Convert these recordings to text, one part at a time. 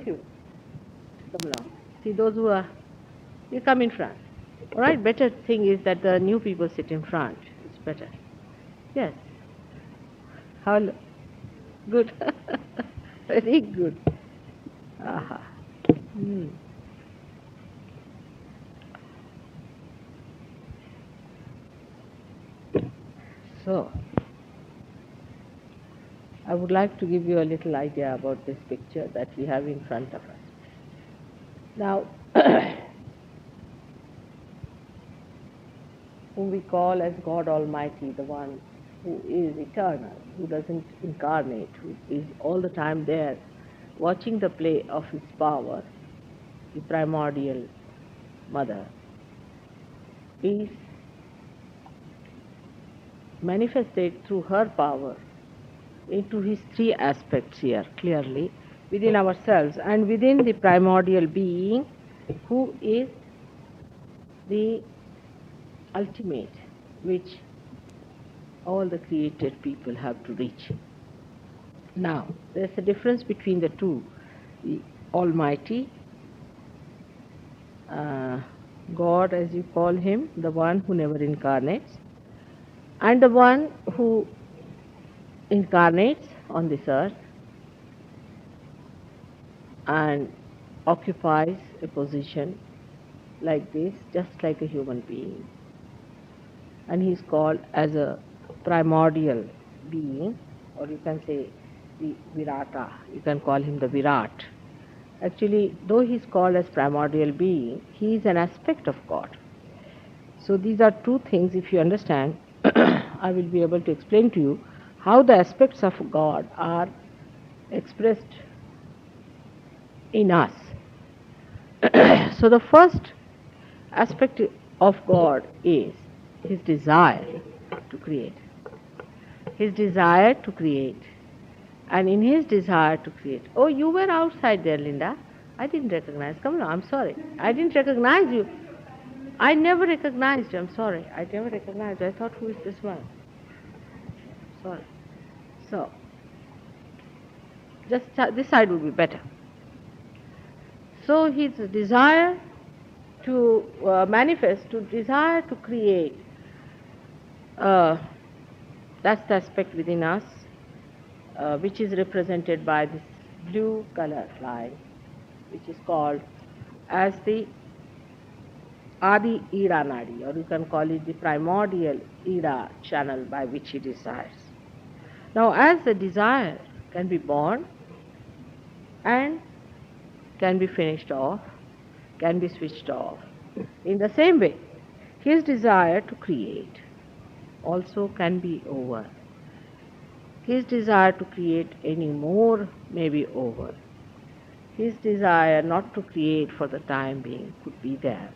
you. Come along. See those who are, you come in front. All right, better thing is that the new people sit in front. It's better. Yes. How good. Very good. Aha. Hmm. So, I would like to give you a little idea about this picture that we have in front of us. Now, whom we call as God Almighty, the one who is eternal, who doesn't incarnate, who is all the time there, watching the play of his power, the primordial mother, is manifested through her power into his three aspects here clearly within ourselves and within the primordial being who is the ultimate which all the created people have to reach. Now, there's a difference between the two, the Almighty, God as you call him, the one who never incarnates, and the one who incarnates on this earth and occupies a position like this, just like a human being. And he's called as a primordial being, or you can say the Virata, you can call him the Virat. Actually, though he's called as primordial being, he is an aspect of God. So these are two things, if you understand, I will be able to explain to you how the aspects of God are expressed in us. So the first aspect of God is his desire to create. His desire to create. And in his desire to create. Oh, you were outside there, Linda. I didn't recognize. Come on, I'm sorry. I didn't recognize you. I never recognized you. I'm sorry. I never recognized you. I thought, who is this one? Sorry. So, just this side would be better. So his desire to manifest, to desire to create, that's the aspect within us, which is represented by this blue color line, which is called as the Adi Ida Nadi, or you can call it the primordial Ida channel by which he desires. Now, as the desire can be born and can be finished off, can be switched off, in the same way, his desire to create also can be over. His desire to create any more may be over. His desire not to create for the time being could be there.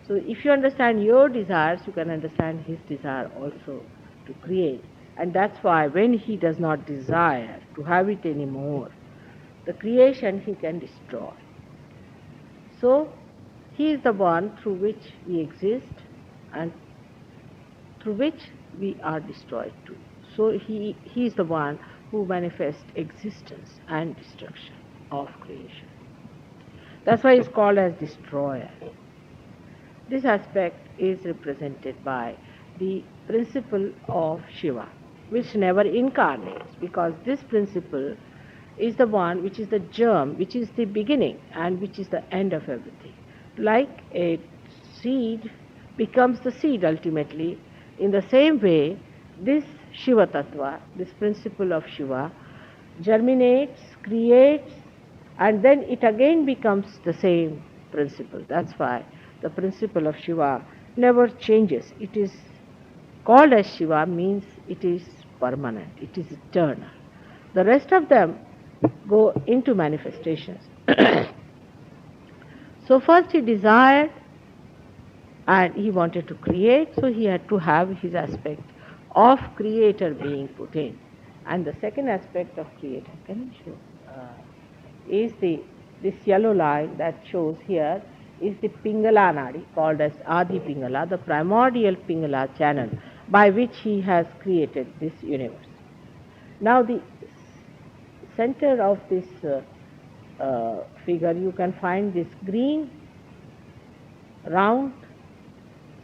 So if you understand your desires, you can understand his desire also to create. And that's why when he does not desire to have it anymore, the creation he can destroy. So he is the one through which we exist and through which we are destroyed too. So he is the one who manifests existence and destruction of creation. That's why he's called as destroyer. This aspect is represented by the principle of Shiva, which never incarnates, because this principle is the one which is the germ, which is the beginning and which is the end of everything. Like a seed becomes the seed ultimately, in the same way, this Shiva Tattva, this principle of Shiva, germinates, creates, and then it again becomes the same principle. That's why the principle of Shiva never changes. It is called as Shiva means it is permanent, it is eternal. The rest of them go into manifestations. So first he desired and he wanted to create, so he had to have his aspect of creator being put in. And the second aspect of creator, can you show, is this yellow line that shows here is the Pingala Nadi, called as Adi Pingala, the primordial Pingala channel by which he has created this universe. Now the center of this figure, you can find this green round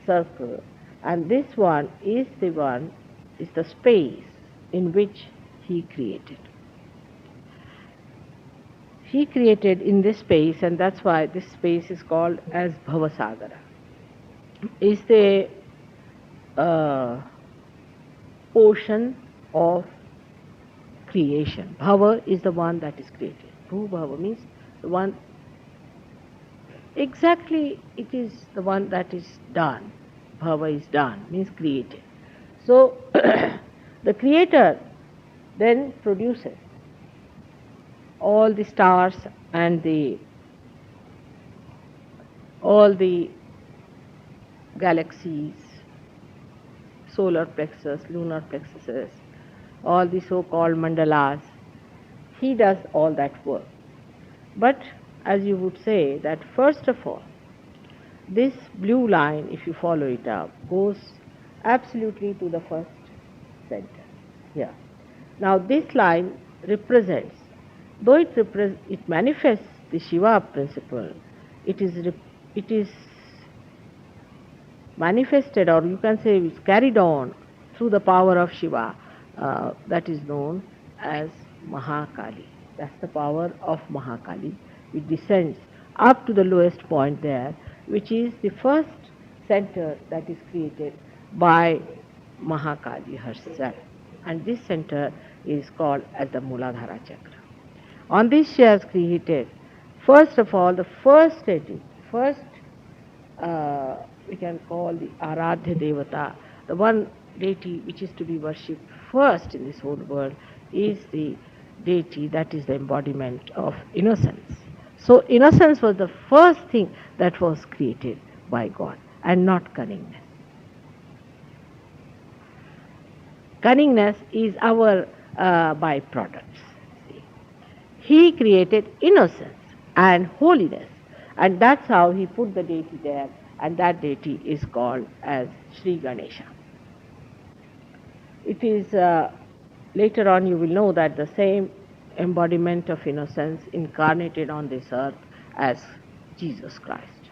circle, and this one is the space in which he created. He created in this space, and that's why this space is called as Bhavasagara. Is the uh, ocean of creation. Bhava is the one that is created. Bhu Bhava means the one, exactly, it is the one that is done. Bhava is done, means created. So the creator then produces all the stars and all the galaxies, solar plexus, lunar plexuses, all the so-called mandalas. He does all that work. But as you would say that first of all, this blue line, if you follow it up, goes absolutely to the first center here. Now this line represents, though it manifests the Shiva principle, it is manifested, or you can say it's carried on through the power of Shiva, that is known as Mahakali. That's the power of Mahakali. It descends up to the lowest point there, which is the first center that is created by Mahakali herself. And this center is called as the Muladhara Chakra. On this she has created, first of all, the first deity, first we can call the Aradhya Devata, the one deity which is to be worshipped first in this whole world is the deity that is the embodiment of innocence. So innocence was the first thing that was created by God, and not cunningness. Cunningness is our byproduct. See. He created innocence and holiness, and that's how he put the deity there, and that deity is called as Sri Ganesha. It is later on you will know that the same embodiment of innocence incarnated on this earth as Jesus Christ.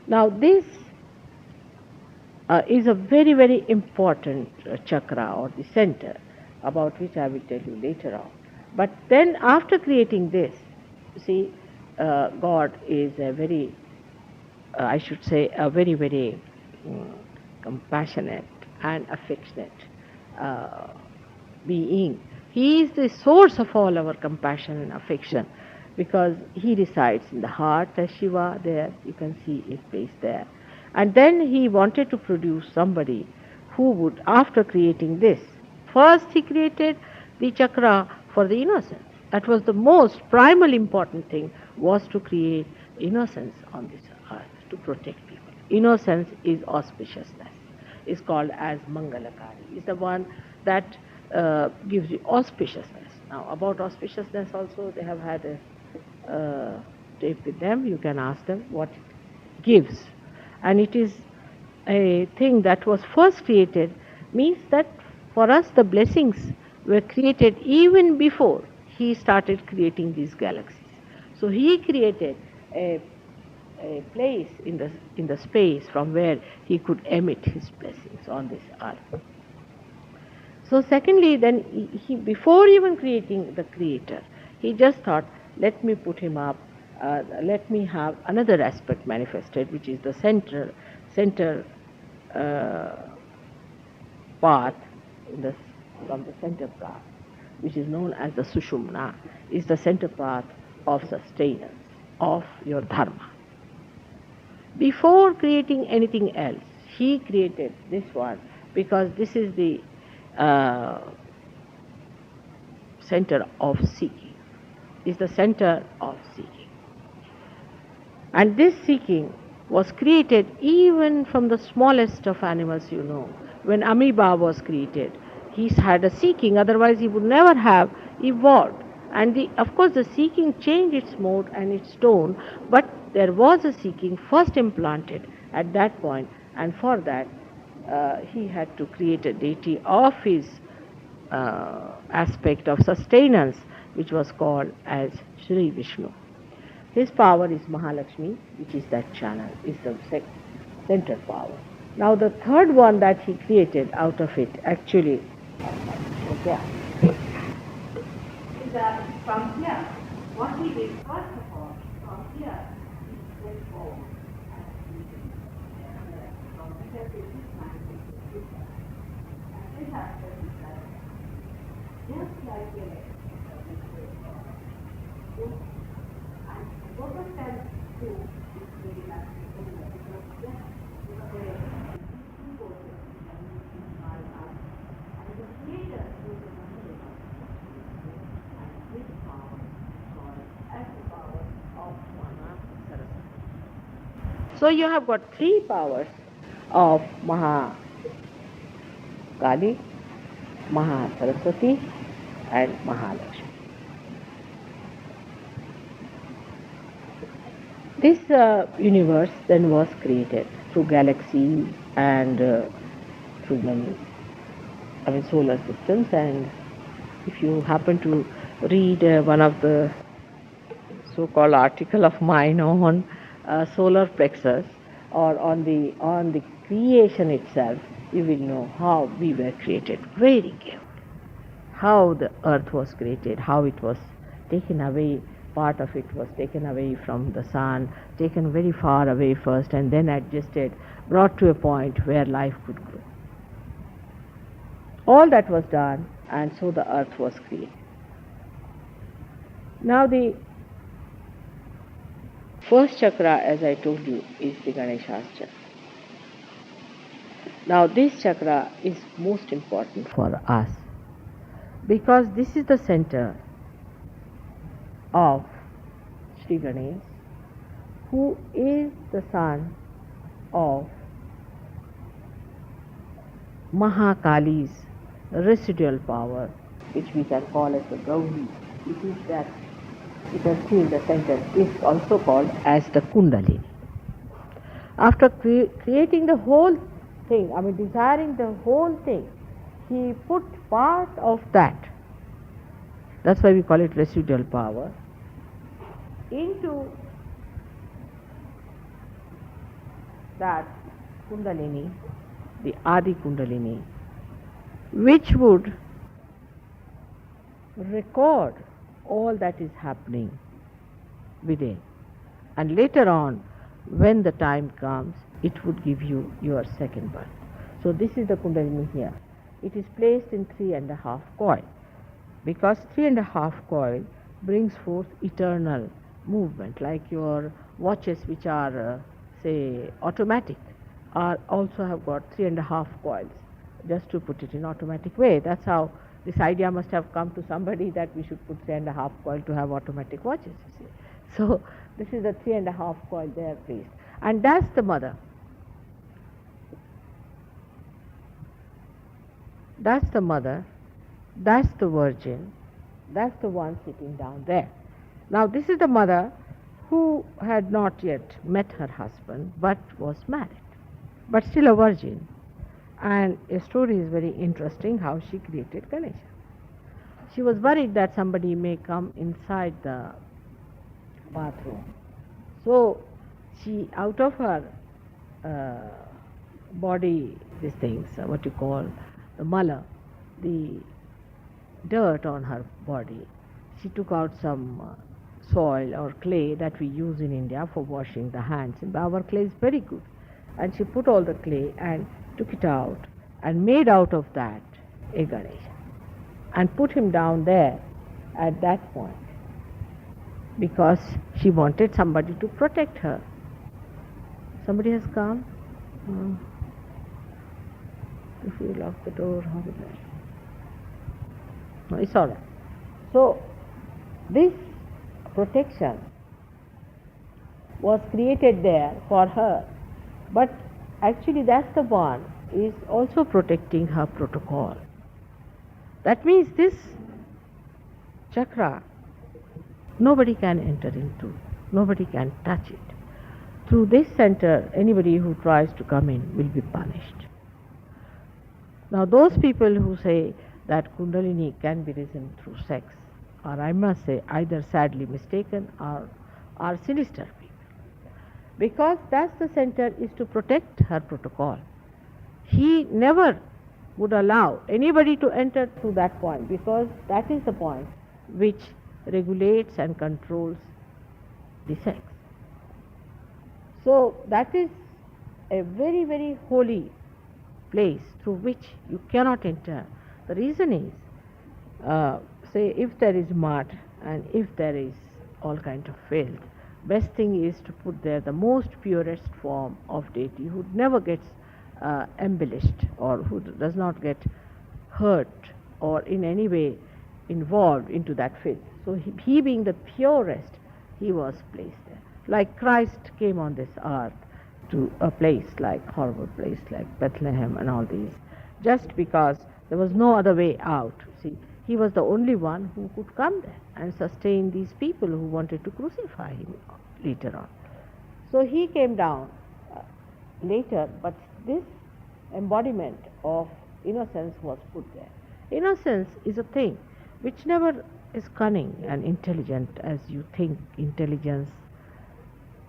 Now this is a very, very important chakra, or the center, about which I will tell you later on. But then after creating this, see, God is a very, I should say, a very, very compassionate and affectionate being. He is the source of all our compassion and affection, because he resides in the heart as Shiva there, you can see his place there. And then he wanted to produce somebody who would, after creating this, first he created the chakra for the innocence. That was the most primal important thing, was to create innocence on this earth, to protect people. Innocence is auspiciousness, is called as Mangalakari, is the one that gives you auspiciousness. Now about auspiciousness also they have had a tape with them, you can ask them what it gives. And it is a thing that was first created, means that for us the blessings were created even before he started creating these galaxies. So he created a place in the space from where he could emit his blessings on this earth. So secondly, then he before even creating the creator, he just thought, let me put him up, let me have another aspect manifested, which is the center path from the center path, which is known as the Sushumna, is the center path of sustenance of your dharma. Before creating anything else, he created this one, because this is the center of seeking, is the center of seeking. And this seeking was created even from the smallest of animals, you know. When amoeba was created, he had a seeking, otherwise he would never have evolved. And of course the seeking changed its mode and its tone, but there was a seeking first implanted at that point, and for that he had to create a deity of his aspect of sustenance, which was called as Sri Vishnu. His power is Mahalakshmi, which is that channel, is the central power. Now the third one that he created out of it actually, okay, is that from here, what he did first of all, from here, he went forward and from here to this line, and this after this line, just like a and both of them do is very much similar because just and the creator is the and this power is called as the power of Maha Saraswati. So you have got three powers of Maha Kali, Maha Saraswati and Mahalakshmi. This universe then was created through galaxies and through many solar systems, and if you happen to read one of the so-called article of mine on solar plexus or on the creation itself, you will know how we were created very carefully, how the earth was created, how it was taken away. Part of it was taken away from the sun, taken very far away first, and then adjusted, brought to a point where life could grow. All that was done, and so the earth was created. Now the first chakra, as I told you, is the Ganesha's chakra. Now this chakra is most important for us because this is the center of Sri Ganesh, who is the son of Mahakali's residual power, which we can call as the Gauri. It is that it is still the center, is also called as the Kundalini. After creating the whole thing, desiring the whole thing, he put part of that, that's why we call it residual power, into that Kundalini, the Adi Kundalini, which would record all that is happening within. And later on, when the time comes, it would give you your second birth. So this is the Kundalini here. It is placed in 3.5 coil, because 3.5 coil brings forth eternal movement, like your watches which are say automatic are also have got 3.5 coils, just to put it in automatic way. That's how this idea must have come to somebody that we should put 3.5 coil to have automatic watches, you see. So this is the 3.5 coil there placed, and that's the mother. That's the mother, that's the virgin, that's the one sitting down there. Now this is the mother who had not yet met her husband but was married, but still a virgin. And a story is very interesting how she created Ganesha. She was worried that somebody may come inside the bathroom. So she, out of her body, these things, what you call the mala, the dirt on her body, she took out some soil or clay that we use in India for washing the hands. And our clay is very good. And she put all the clay and took it out and made out of that a Ganesha and put him down there at that point, because she wanted somebody to protect her. Somebody has come. If you lock the door, how will I? No, it's all right. So this protection was created there for her, but actually that's the one is also protecting her protocol. That means this chakra nobody can enter into, nobody can touch it. Through this center, anybody who tries to come in will be punished. Now those people who say that Kundalini can be risen through sex or I must say either sadly mistaken or are sinister people. Because that's the center is to protect her protocol. He never would allow anybody to enter through that point, because that is the point which regulates and controls the sex. So that is a very, very holy place through which you cannot enter. The reason is, say if there is mud and if there is all kind of filth, best thing is to put there the most purest form of deity who never gets embellished or who does not get hurt or in any way involved into that filth. So he being the purest, he was placed there. Like Christ came on this earth to a place like horrible place like Bethlehem and all these, just because there was no other way out. See, he was the only one who could come there and sustain these people who wanted to crucify him later on. So he came down later, but this embodiment of innocence was put there. Innocence is a thing which never is cunning and intelligent as you think intelligence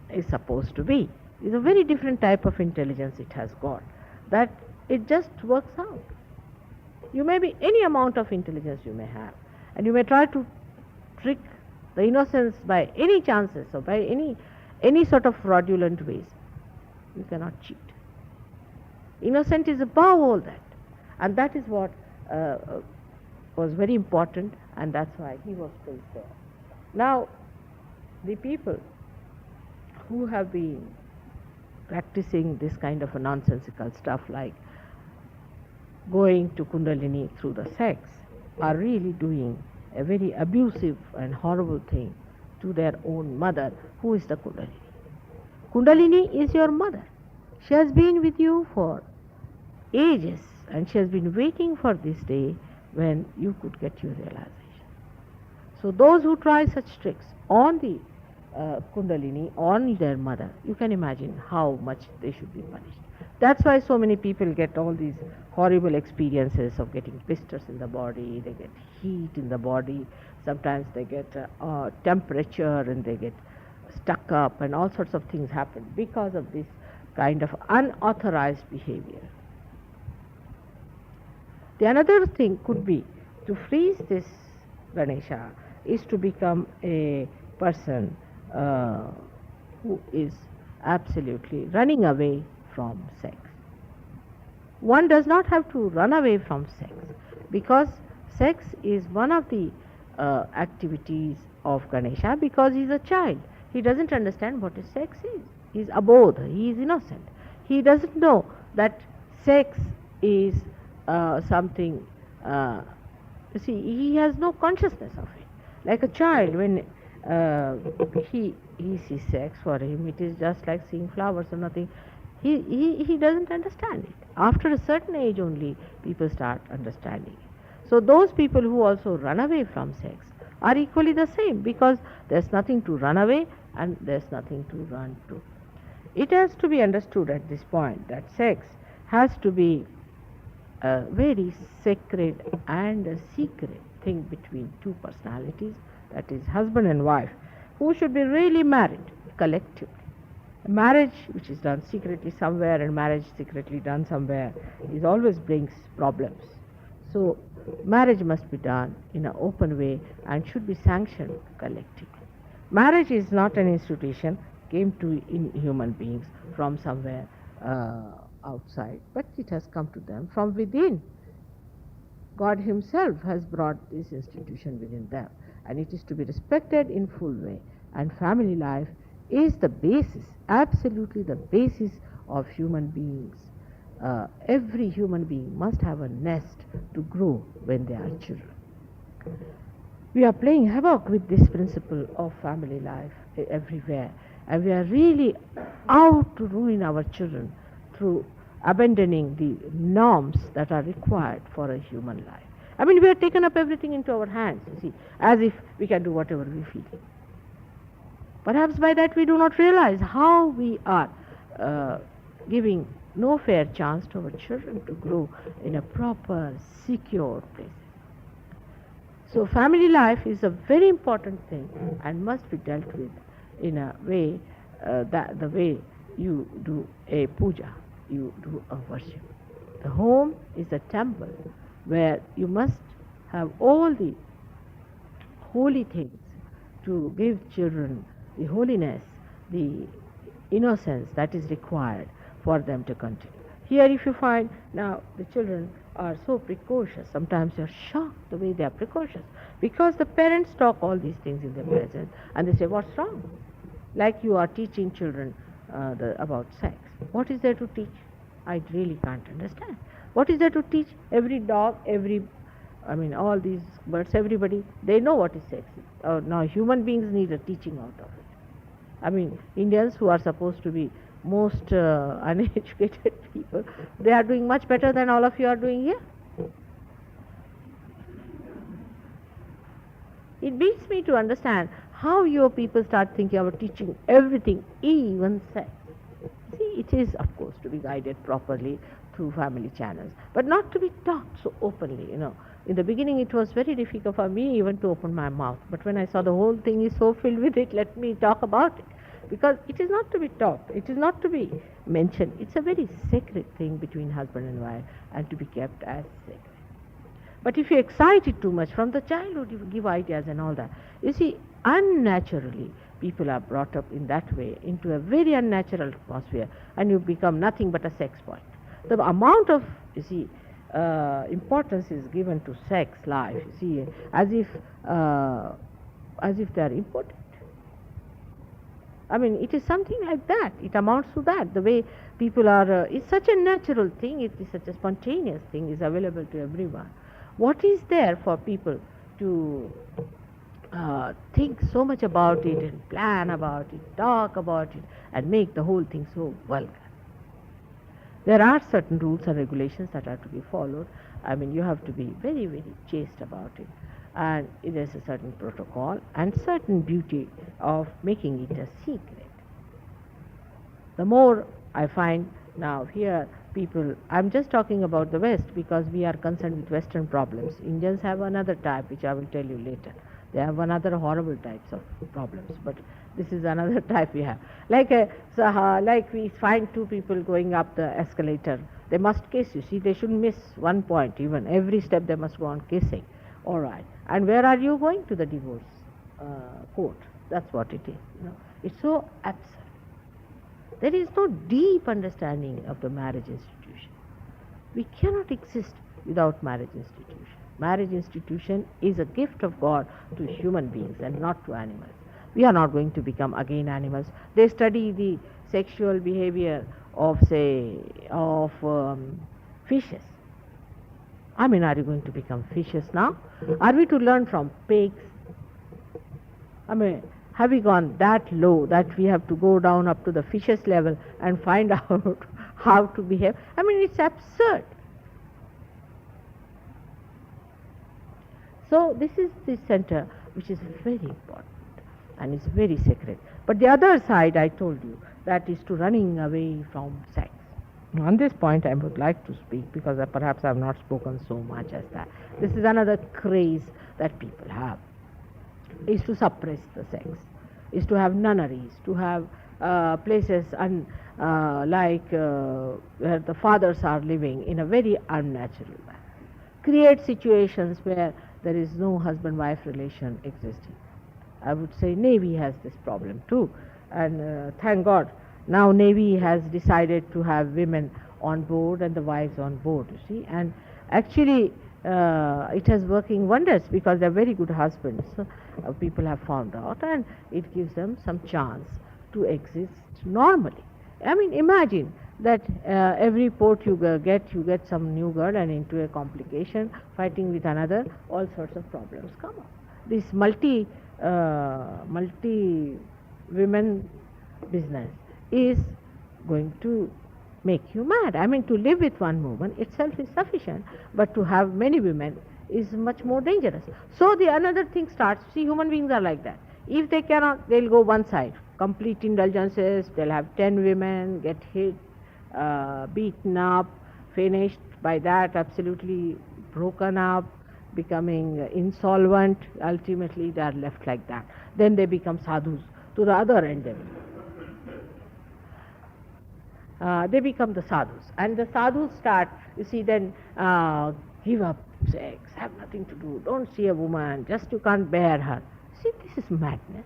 is supposed to be. It's a very different type of intelligence it has got, that it just works out. You may be any amount of intelligence you may have, and you may try to trick the innocence by any chances or by any sort of fraudulent ways. You cannot cheat. Innocent is above all that, and that is what was very important, and that's why he was placed there. Now, the people who have been practicing this kind of a nonsensical stuff like going to Kundalini through the sex are really doing a very abusive and horrible thing to their own mother, who is the Kundalini. Kundalini is your mother. She has been with you for ages, and she has been waiting for this day when you could get your realization. So those who try such tricks on the Kundalini, on their mother, you can imagine how much they should be punished. That's why so many people get all these horrible experiences of getting blisters in the body, they get heat in the body, sometimes they get temperature and they get stuck up, and all sorts of things happen because of this kind of unauthorized behavior. The another thing could be to freeze this Ganesha is to become a person who is absolutely running away from sex. One does not have to run away from sex, because sex is one of the activities of Ganesha, because he is a child. He doesn't understand what sex is. He is abodh, he is innocent. He doesn't know that sex is something, you see, he has no consciousness of it. Like a child, when he sees sex, for him it is just like seeing flowers or nothing. He doesn't understand it. After a certain age only people start understanding it. So those people who also run away from sex are equally the same, because there's nothing to run away and there's nothing to run to. It has to be understood at this point that sex has to be a very sacred and a secret thing between two personalities, that is husband and wife, who should be really married collectively. Marriage which is done secretly somewhere and marriage secretly done somewhere is always brings problems. So marriage must be done in an open way and should be sanctioned collectively. Marriage is not an institution came to in human beings from somewhere outside, but it has come to them from within. God himself has brought this institution within them, and it is to be respected in full way. And family life is the basis, absolutely the basis of human beings. Every human being must have a nest to grow when they are children. We are playing havoc with this principle of family life everywhere, and we are really out to ruin our children through abandoning the norms that are required for a human life. I mean, we have taken up everything into our hands, you see, as if we can do whatever we feel. Perhaps by that we do not realize how we are giving no fair chance to our children to grow in a proper, secure place. So family life is a very important thing and must be dealt with in a way that the way you do a puja, you do a worship. The home is a temple where you must have all the holy things to give children the holiness, the innocence that is required for them to continue. Here, if you find now the children are so precocious, sometimes you're shocked the way they are precocious because the parents talk all these things in their presence and they say, what's wrong? Like you are teaching children about sex. What is there to teach? I really can't understand. What is there to teach? Every dog, all these birds, everybody, they know what is sex. Now human beings need a teaching out of it. Indians who are supposed to be most uneducated people, they are doing much better than all of you are doing here. It beats me to understand how your people start thinking about teaching everything, even sex. See, it is, of course, to be guided properly through family channels, but not to be taught so openly, In the beginning, it was very difficult for me even to open my mouth, but when I saw the whole thing is so filled with it, let me talk about it. Because it is not to be taught, it is not to be mentioned. It's a very sacred thing between husband and wife and to be kept as sacred. But if you excite it too much from the childhood, you give ideas and all that. You see, unnaturally, people are brought up in that way into a very unnatural atmosphere and you become nothing but a sex point. The amount of, importance is given to sex life, as if they are important. It is something like that. It amounts to that. The way people are, it's such a natural thing, it is such a spontaneous thing, is available to everyone. What is there for people to think so much about it and plan about it, talk about it, and make the whole thing so vulgar? There are certain rules and regulations that are to be followed. You have to be very, very chaste about it. And there's a certain protocol and certain beauty of making it a secret. The more I find now here, people, I'm just talking about the West because we are concerned with Western problems. Indians have another type, which I will tell you later. They have another horrible types of problems, but this is another type we have. Like we find two people going up the escalator, they must kiss, they shouldn't miss one point even. Every step they must go on kissing. All right. And where are you going? To the divorce court. That's what it is. It's so absurd. There is no deep understanding of the marriage institution. We cannot exist without marriage institution. Marriage institution is a gift of God to human beings and not to animals. We are not going to become again animals. They study the sexual behavior of, fishes. Are you going to become fishes now? Are we to learn from pigs? Have we gone that low that we have to go down up to the fishes level and find out how to behave? It's absurd. So this is the center which is very important and is very sacred. But the other side, I told you, that is to running away from sex. On this point I would like to speak because perhaps I have not spoken so much as that. This is another craze that people have, is to suppress the sex, is to have nunneries, to have places where the fathers are living in a very unnatural manner. Create situations where there is no husband-wife relation existing. I would say Navy has this problem too, and thank God now Navy has decided to have women on board and the wives on board, and actually it is working wonders because they are very good husbands. People have found out, and it gives them some chance to exist normally. Imagine that every port you get some new girl and into a complication, fighting with another, all sorts of problems come up. This multi women business is going to make you mad. To live with one woman itself is sufficient, but to have many women is much more dangerous. So the another thing starts. See, human beings are like that. If they cannot, they'll go one side. Complete indulgences, they'll have 10 women, get hit, beaten up, finished by that, absolutely broken up, becoming insolvent. Ultimately, they are left like that. Then they become sadhus to the other end. They become the sadhus, and the sadhus start, you see, then give up sex, have nothing to do, don't see a woman, just you can't bear her. See, this is madness.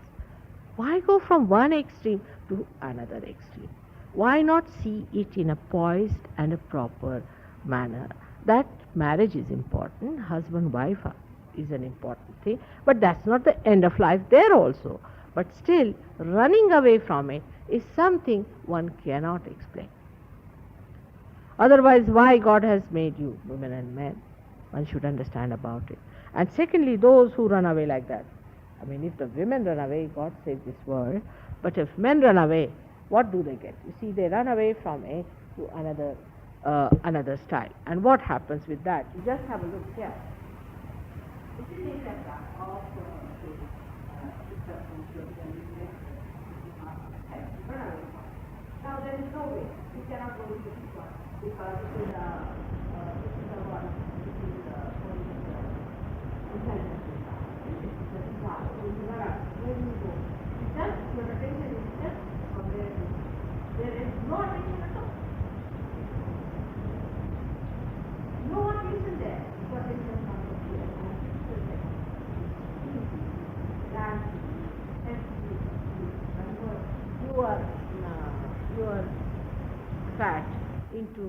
Why go from one extreme to another extreme? Why not see it in a poised and a proper manner? That marriage is important, husband wife is an important thing, but that's not the end of life there also. But still, running away from it is something one cannot explain. Otherwise, why God has made you women and men? One should understand about it. And secondly, those who run away like that. I mean, if the women run away, God save this world. But if men run away, what do they get? You see, they run away from a to another style. And what happens with that? You just have a look here. This is a of now there is no way. You cannot go with this one because this is the one. This is intelligence. Where you go? Just your attention is just from there. There is no attention at all. No attention there. Your attention comes here. Your fat into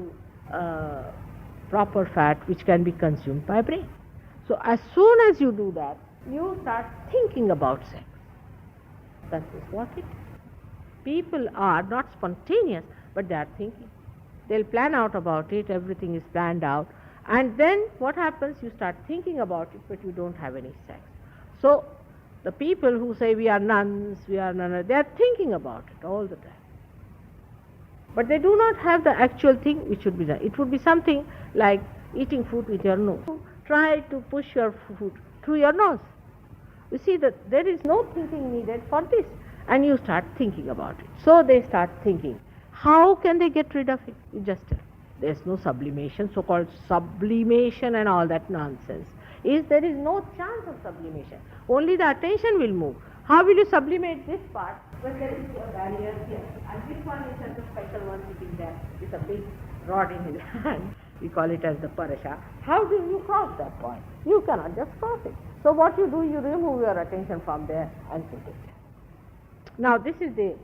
proper fat which can be consumed by brain. So as soon as you do that, you start thinking about sex. That is what it is. People are not spontaneous, but they are thinking. They'll plan out about it, everything is planned out, and then what happens? You start thinking about it, but you don't have any sex. So the people who say we are nuns, they are thinking about it all the time. But they do not have the actual thing which should be done. It would be something like eating food with your nose. Try to push your food through your nose. You see that there is no thinking needed for this, and you start thinking about it. So they start thinking. How can they get rid of it? You just tell. There's no sublimation, so-called sublimation and all that nonsense. There is no chance of sublimation. Only the attention will move. How will you sublimate this part when there is a barrier here? And this one is just a special one sitting there with a big rod in his hand. We call it as the parasha. How do you cross that point? You cannot just cross it. So what you do, you remove your attention from there and put it there. Now this is the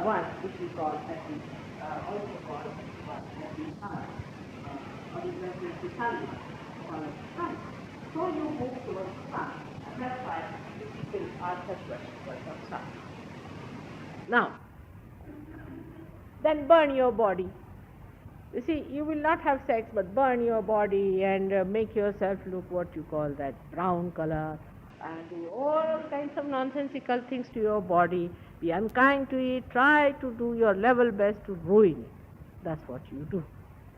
one which we call as the also called as the sun, or the sun. So you move towards the sun, and that's why people are such of sun. Now, then burn your body. You see, you will not have sex, but burn your body and make yourself look what you call that brown color, and do all kinds of nonsensical things to your body. Be unkind to it. Try to do your level best to ruin it. That's what you do.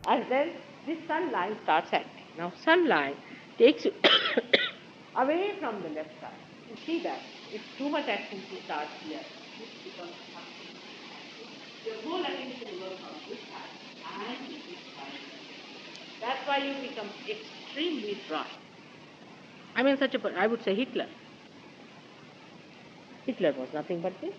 And then this sun line starts acting. Now, sun line takes you away from the left side. You see that if too much activity starts here, this becomes something. Your whole attention goes on this side and this side. That's why you become extremely dry. I mean, I would say Hitler. Hitler was nothing but this.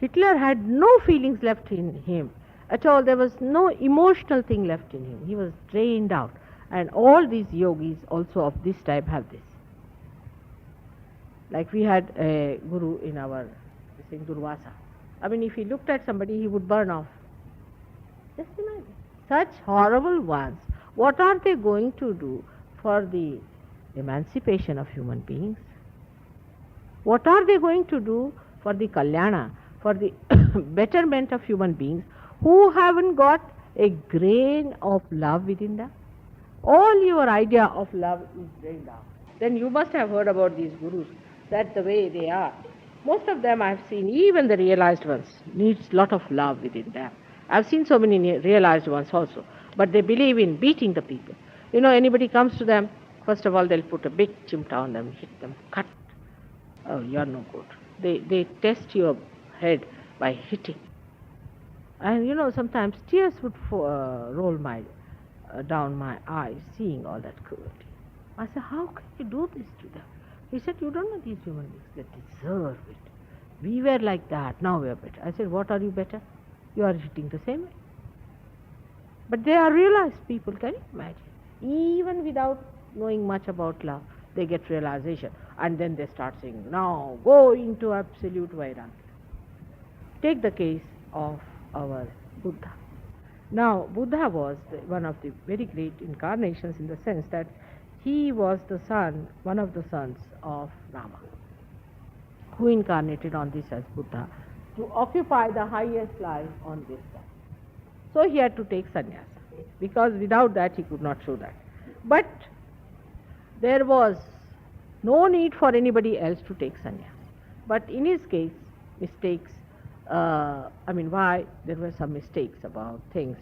Hitler had no feelings left in him at all. There was no emotional thing left in him. He was drained out. And all these yogis also of this type have this. Like we had a guru in our Durvasa. I mean, if he looked at somebody, he would burn off. Just imagine. Such horrible ones. What are they going to do for the emancipation of human beings? What are they going to do for the kalyana, for the betterment of human beings who haven't got a grain of love within them? All your idea of love is drained out. Then you must have heard about these gurus, that the way they are. Most of them I've seen, even the realized ones, needs lot of love within them. I've seen so many realized ones also, but they believe in beating the people. You know, anybody comes to them, first of all they'll put a big chimta on them, hit them, cut. Oh, you're no good. They test your head by hitting. And you know, sometimes tears would roll down my eyes, seeing all that cruelty. I said, how can you do this to them? He said, you don't know these human beings, they deserve it. We were like that, now we are better. I said, what are you better? You are eating the same way. But they are realized people, can you imagine? Even without knowing much about love, they get realization. And then they start saying, now go into absolute vairagya. Take the case of our Buddha. Now, Buddha was one of the very great incarnations in the sense that he was the son, one of the sons of Rama, who incarnated on this as Buddha to occupy the highest life on this earth. So he had to take sannyasa, because without that he could not show that. But there was no need for anybody else to take sannyasa. But in his case, mistakes, why there were some mistakes about things,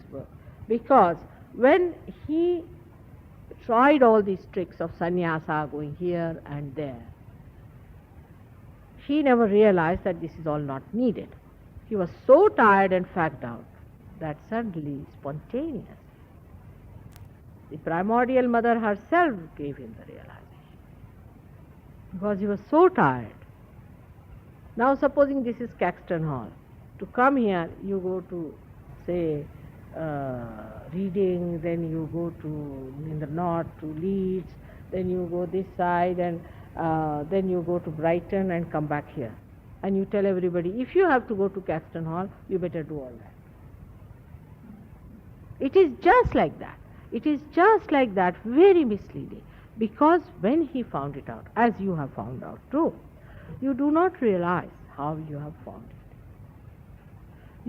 because when he tried all these tricks of sannyasa, going here and there, he never realized that this is all not needed. He was so tired and fagged out that suddenly, spontaneous, the primordial mother herself gave him the realization, because he was so tired. Now supposing this is Caxton Hall. To come here, you go to, say, Reading, then you go to, in the north, to Leeds, then you go this side, and then you go to Brighton and come back here. And you tell everybody, if you have to go to Caxton Hall, you better do all that. It is just like that. It is just like that, very misleading. Because when he found it out, as you have found out too, you do not realize how you have found it.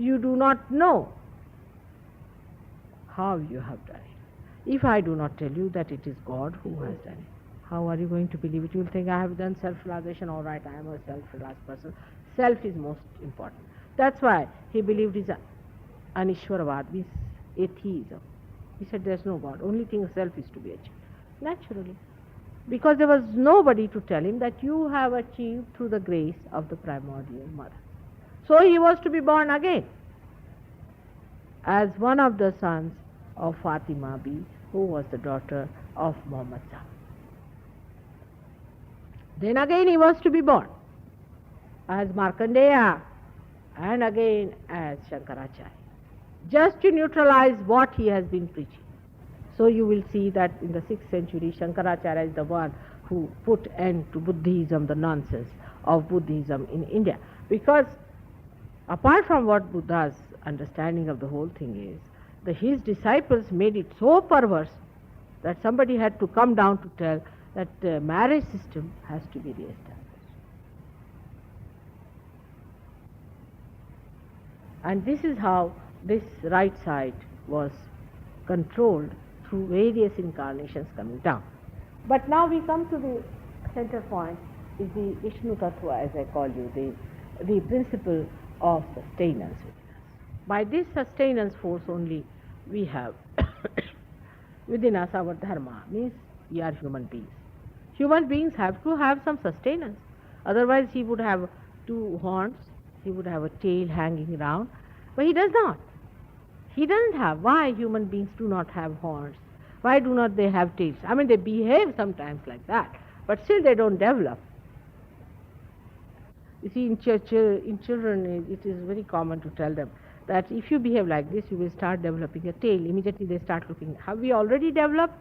You do not know how you have done it. If I do not tell you that it is God who has done it, how are you going to believe it? You will think, I have done self-realization, all right, I am a self-realized person. Self is most important. That's why he believed in Anishwaravad, means atheism. He said there's no God, only thing self is to be achieved. Naturally. Because there was nobody to tell him that you have achieved through the grace of the primordial mother. So he was to be born again as one of the sons of Fatima B, who was the daughter of Muhammad Shah. Then again he was to be born as Markandeya and again as Shankaracharya, just to neutralize what he has been preaching. So you will see that in the 6th century, Shankaracharya is the one who put end to Buddhism, the nonsense of Buddhism in India. Because apart from what Buddha's understanding of the whole thing is, his disciples made it so perverse that somebody had to come down to tell that the marriage system has to be re-established. And this is how this right side was controlled through various incarnations coming down. But now we come to the center point, is the Ishnu Tattva, as I call you, the principle of sustenance within us. By this sustenance force only we have within us our dharma, means we are human beings. Human beings have to have some sustenance. Otherwise he would have 2 horns, he would have a tail hanging around, but he does not. He doesn't have. Why human beings do not have horns? Why do not they have tails? I mean, they behave sometimes like that, but still they don't develop. You see, in children, it is very common to tell them that if you behave like this, you will start developing a tail. Immediately they start looking, have we already developed?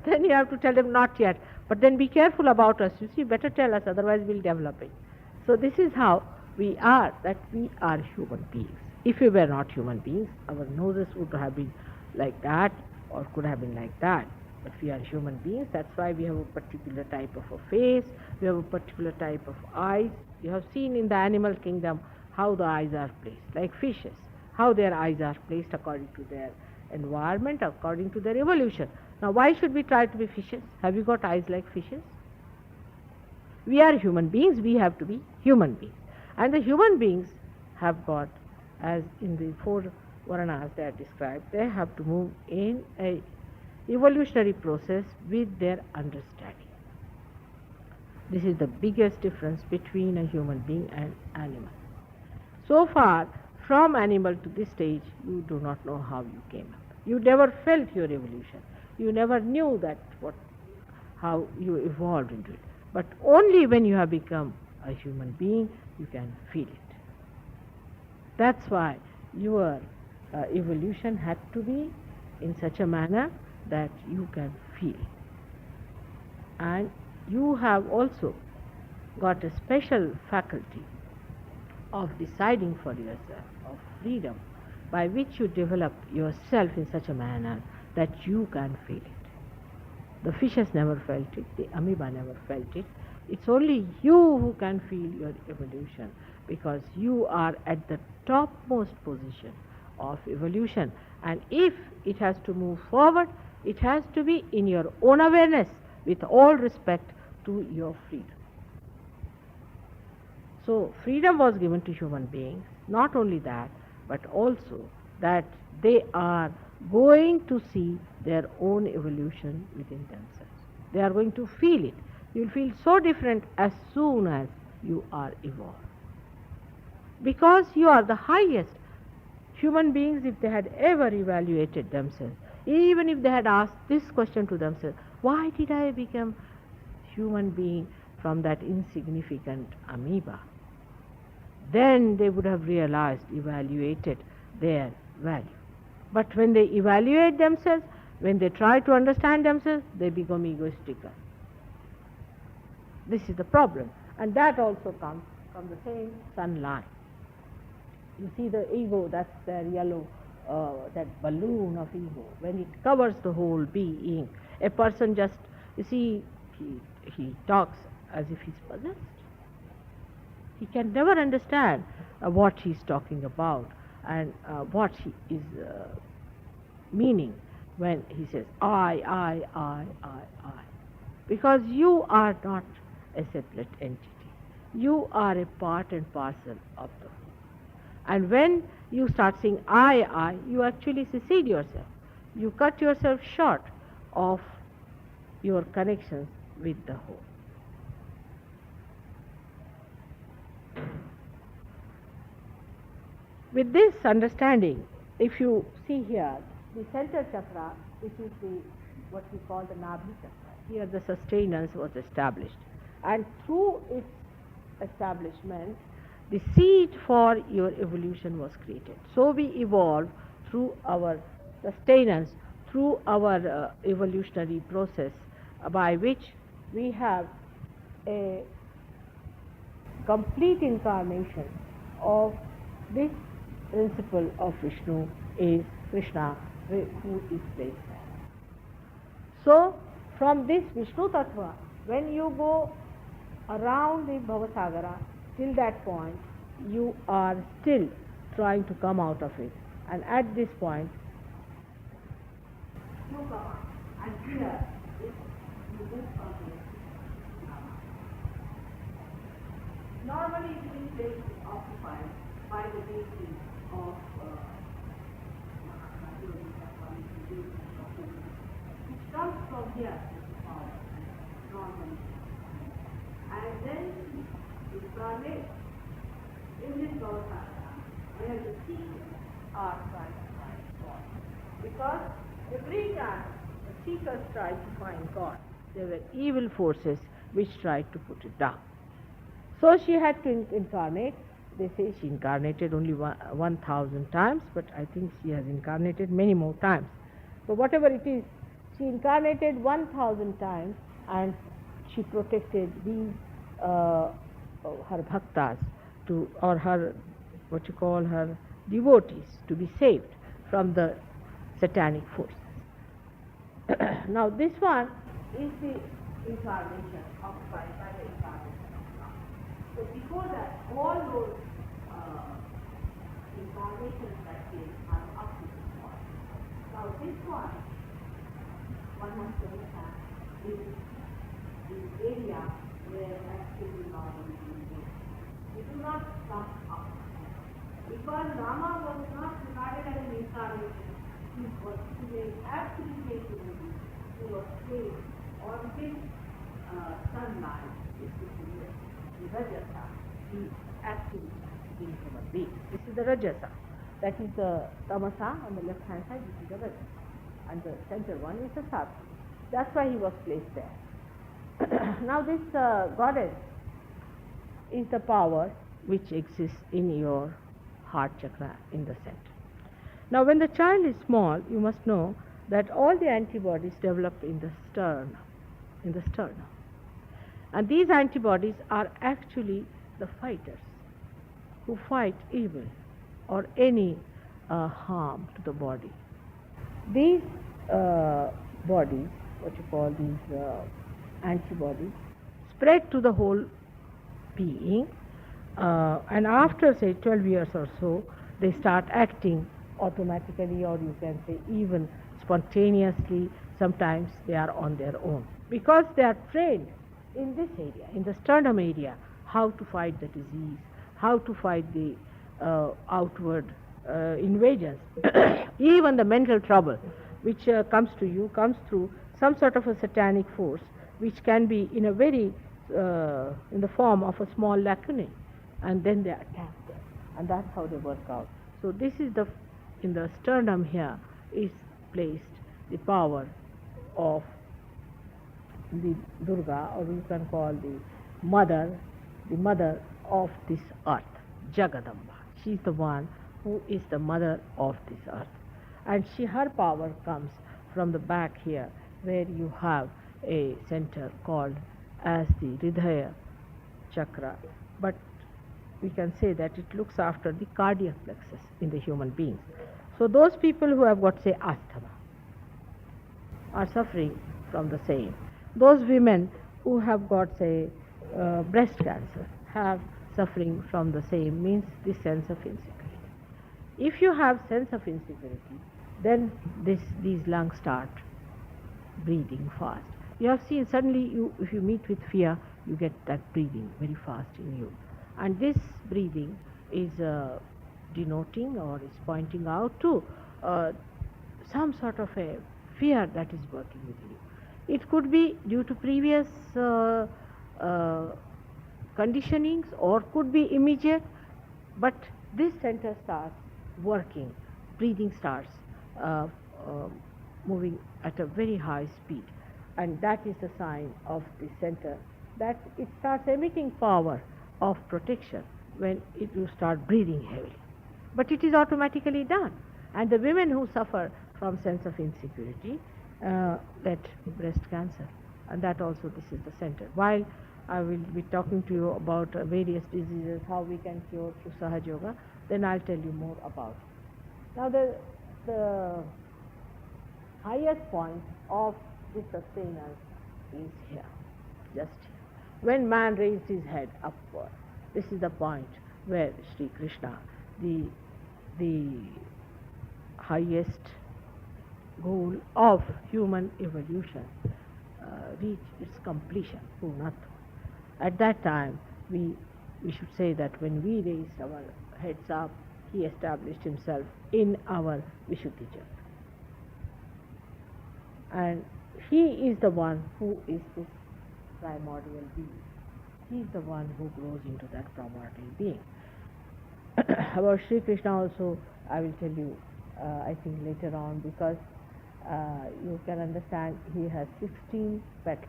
Then you have to tell them, not yet. But then be careful about us. You see, better tell us, otherwise we'll develop it. So this is how we are, that we are human beings. If we were not human beings, our noses would have been like that, or could have been like that. But we are human beings, that's why we have a particular type of a face, we have a particular type of eyes. You have seen in the animal kingdom how the eyes are placed, like fishes, how their eyes are placed according to their environment, according to their evolution. Now why should we try to be fishes? Have you got eyes like fishes? We are human beings, we have to be human beings. And the human beings have got, as in the 4 Varanas they are described, they have to move in a evolutionary process with their understanding. This is the biggest difference between a human being and animal. So far, from animal to this stage, you do not know how you came up. You never felt your evolution. You never knew how you evolved into it. But only when you have become a human being, you can feel it. That's why your evolution had to be in such a manner that you can feel. And you have also got a special faculty of deciding for yourself, of freedom, by which you develop yourself in such a manner that you can feel it. The fishes never felt it, the amoeba never felt it. It's only you who can feel your evolution, because you are at the topmost position of evolution. And if it has to move forward, it has to be in your own awareness, with all respect to your freedom. So freedom was given to human beings. Not only that, but also that they are going to see their own evolution within themselves. They are going to feel it. You will feel so different as soon as you are evolved. Because you are the highest. Human beings, if they had ever evaluated themselves, even if they had asked this question to themselves, why did I become human being from that insignificant amoeba? Then they would have realized, evaluated their value. But when they evaluate themselves, when they try to understand themselves, they become egoistical. This is the problem. And that also comes from the same sunlight. You see the ego, that's their yellow, that balloon of ego. When it covers the whole being, a person just, you see, he talks as if he's possessed. He can never understand what he's talking about and what he is meaning when he says, I. Because you are not a separate entity. You are a part and parcel of the whole. And when you start saying I, you actually secede yourself. You cut yourself short of your connections with the whole. With this understanding, if you see here, the center chakra, which is what we call the Nabhi chakra, here the sustenance was established. And through its establishment, the seed for your evolution was created. So we evolve through our sustenance, through our evolutionary process, by which we have a complete incarnation of this principle of Vishnu, is Krishna, who is placed there. So, from this Vishnu Tattva, when you go around the Bhavasagara, till that point, you are still trying to come out of it. And at this point, you come out. And here is this concept. Normally, this place is occupied by the deity of which comes from here, normally. And then incarnate in this Bhavasagara, where the seekers are trying to find God. Because every time the seekers tried to find God, there were evil forces which tried to put it down. So she had to incarnate. They say she incarnated only 1,000 times, but I think she has incarnated many more times. So whatever it is, she incarnated 1,000 times, and she protected these her bhaktas, or her, what you call her, devotees, to be saved from the satanic forces. Now this one is the incarnation occupied by the incarnation of God. So before that, all those incarnations that came are up to this point. Now this one has to understand, is the area where actually normally we do not come up. Because Rama was not regarded as an incarnation, he was absolutely human. He was placed on this sunlight, this is the Rajasa. He actually is a human being. This is the Rajasa. That is the Tamasa on the left hand side, this is the Rajasa. and the center one is the Sattva. That's why he was placed there. Now this goddess is the power which exists in your heart chakra in the center. Now when the child is small, you must know that all the antibodies develop in the sternum, And these antibodies are actually the fighters who fight evil or any harm to the body. These bodies, what you call these antibodies, spread to the whole being, and after say 12 years or so, they start acting automatically, or you can say even spontaneously. Sometimes they are on their own because they are trained in this area, in the sternum area, how to fight the disease, how to fight the outward invasions. Even the mental trouble which comes to you comes through some sort of a satanic force, which can be in a very in the form of a small lacunae, and then they attack them, and that's how they work out. So this is in the sternum here is placed the power of the Durga, or you can call the mother of this earth, Jagadamba. She is the one who is the mother of this earth, and her power comes from the back here, where you have a center called as the Hridaya chakra, but we can say that it looks after the cardiac plexus in the human beings. So those people who have got, say, asthma are suffering from the same. Those women who have got, say, breast cancer have suffering from the same, means this sense of insecurity. If you have sense of insecurity, then these lungs start breathing fast. You have seen suddenly if you meet with fear, you get that breathing very fast in you. And this breathing is denoting or is pointing out to some sort of a fear that is working within you. It could be due to previous conditionings, or could be immediate, but this center starts working, breathing starts moving at a very high speed, and that is the sign of the center that it starts emitting power of protection when you start breathing heavily. But it is automatically done, and the women who suffer from sense of insecurity get breast cancer, and that also this is the center. While I will be talking to you about various diseases, how we can cure through SahajaYoga, then I'll tell you more about it. Now the highest point of this sustenance is here, just here. When man raised his head upward, this is the point where Sri Krishna, the highest goal of human evolution, reached its completion, Purnatva. At that time, we should say that when we raised our heads up, he established himself in our Vishuddhi Chakra. And he is the one who is this primordial being. He is the one who grows into that primordial being. About Sri Krishna also, I will tell you, I think later on, because you can understand he has 16 petals.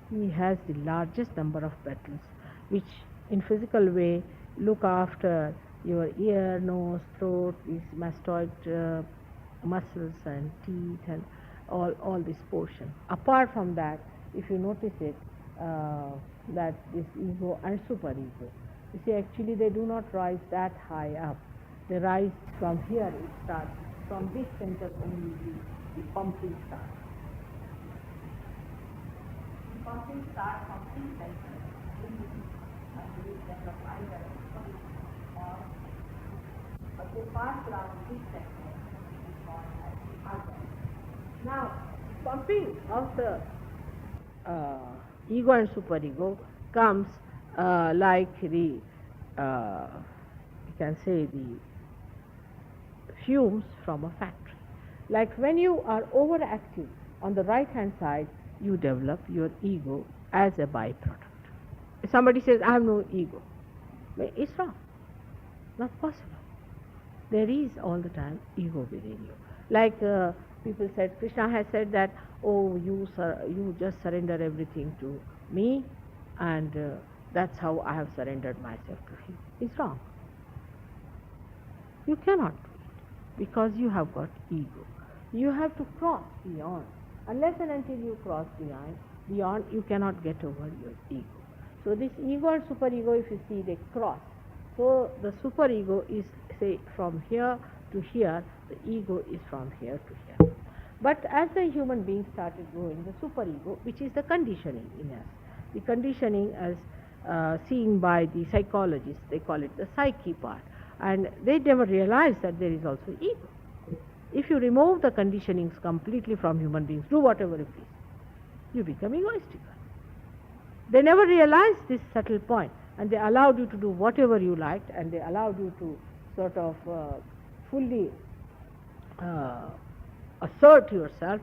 He has the largest number of petals, which in physical way look after your ear, nose, throat, these mastoid muscles and teeth and all this portion. Apart from that, if you notice it, that this ego and superego, you see, actually they do not rise that high up. They rise from here, it starts. From this center only the pumping starts. The pumping starts from this center, and this center of either or but they pass around this center, which is called as the other. Now, pumping of the ego and superego comes like the, you can say, the fumes from a factory. Like when you are overactive on the right hand side, you develop your ego as a byproduct. If somebody says, I have no ego, it's wrong. Not possible. There is all the time ego within you. Like People said, Krishna has said that, oh, you just surrender everything to me, and that's how I have surrendered myself to him. It's wrong. You cannot do it because you have got ego. You have to cross beyond. Unless and until you cross beyond, you cannot get over your ego. So this ego and superego, if you see, they cross. So the superego is, say, from here to here, the ego is from here to here. But as the human being started growing, the superego, which is the conditioning in us, the conditioning as seen by the psychologists, they call it the psyche part, and they never realize that there is also ego. If you remove the conditionings completely from human beings, do whatever you please, you become egoistical. They never realized this subtle point, and they allowed you to do whatever you liked, and they allowed you to sort of fully assert yourself.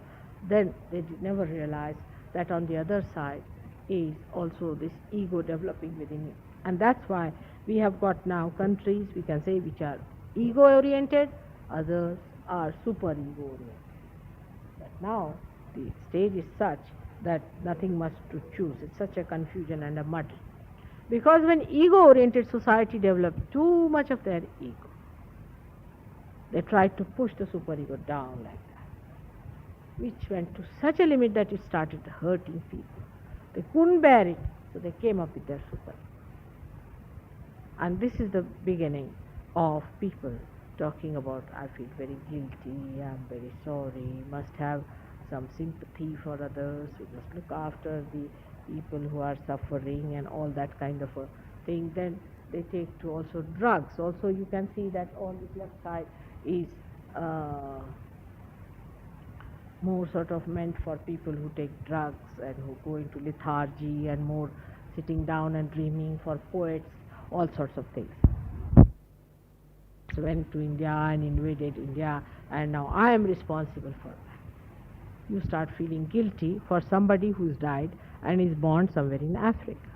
Then they never realized that on the other side is also this ego developing within you. And that's why we have got now countries, we can say, which are ego-oriented, others are super-ego-oriented. But now the stage is such that nothing much to choose. It's such a confusion and a muddle. Because when ego-oriented society developed too much of their ego, they tried to push the superego down like that, which went to such a limit that it started hurting people. They couldn't bear it, so they came up with their superego. And this is the beginning of people talking about, I feel very guilty, I'm very sorry, must have some sympathy for others, we must look after the people who are suffering and all that kind of a thing. Then they take to also drugs. Also you can see that on this left side is more sort of meant for people who take drugs and who go into lethargy, and more sitting down and dreaming for poets, all sorts of things. So went to India and invaded India, and now I am responsible for that. You start feeling guilty for somebody who's died and is born somewhere in Africa,